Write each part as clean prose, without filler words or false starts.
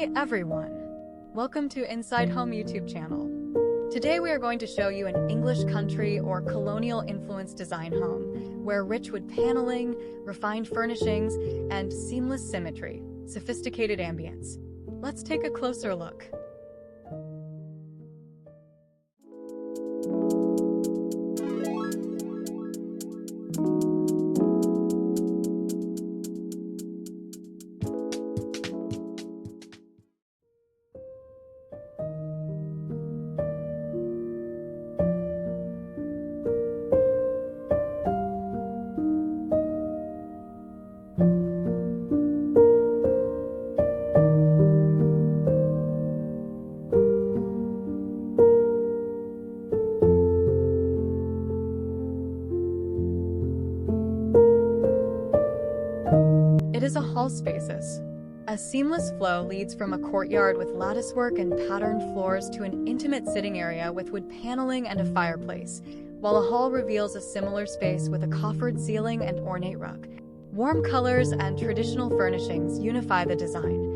Hi everyone! Welcome to Inside Home YouTube channel. Today we are going to show you an English country or colonial influence design home where rich wood paneling, refined furnishings, and seamless symmetry, sophisticated ambience. Let's take a closer look. It is a hall spaces. A seamless flow leads from a courtyard with latticework and patterned floors to an intimate sitting area with wood paneling and a fireplace, while a hall reveals a similar space with a coffered ceiling and ornate rug. Warm colors and traditional furnishings unify the design.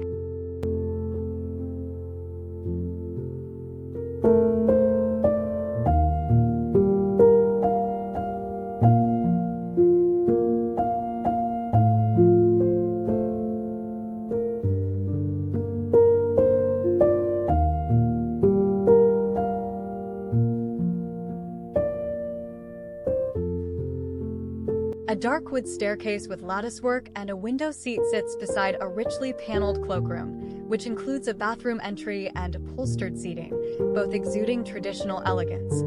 A dark wood staircase with latticework and a window seat sits beside a richly paneled cloakroom, which includes a bathroom entry and upholstered seating, both exuding traditional elegance.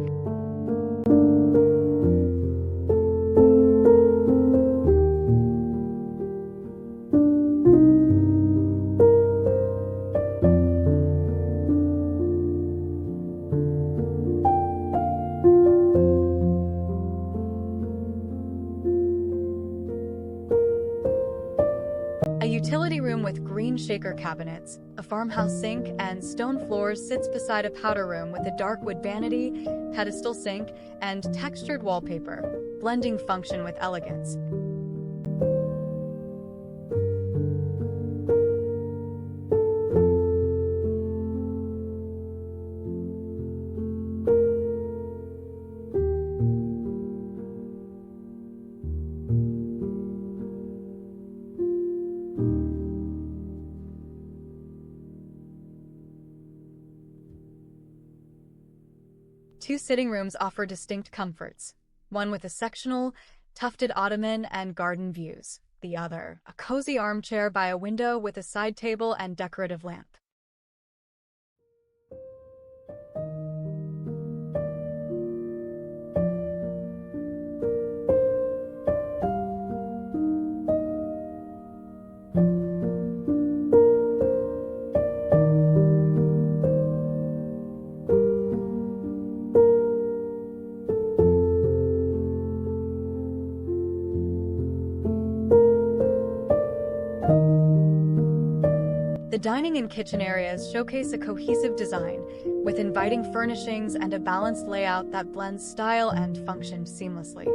A utility room with green shaker cabinets, a farmhouse sink, and stone floors sits beside a powder room with a dark wood vanity, pedestal sink, and textured wallpaper, blending function with elegance. Two sitting rooms offer distinct comforts, one with a sectional, tufted ottoman and garden views, the other, a cozy armchair by a window with a side table and decorative lamp. The dining and kitchen areas showcase a cohesive design, with inviting furnishings and a balanced layout that blends style and function seamlessly.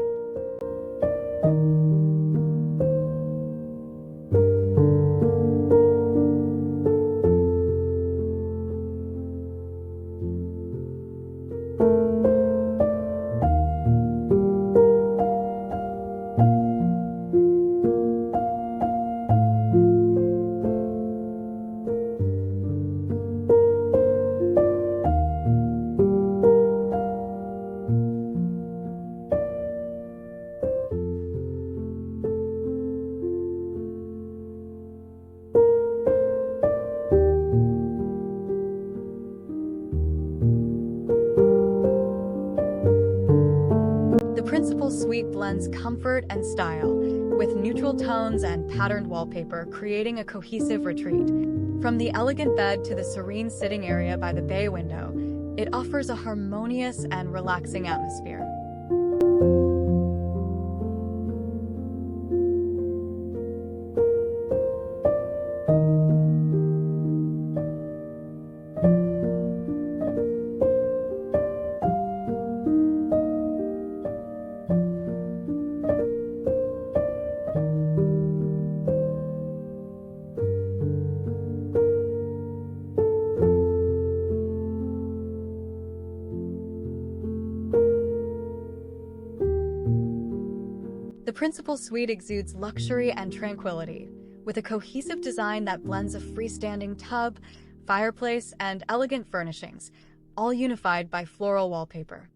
The principal suite blends comfort and style, with neutral tones and patterned wallpaper creating a cohesive retreat. From the elegant bed to the serene sitting area by the bay window, it offers a harmonious and relaxing atmosphere. The principal suite exudes luxury and tranquility, with a cohesive design that blends a freestanding tub, fireplace, and elegant furnishings, all unified by floral wallpaper.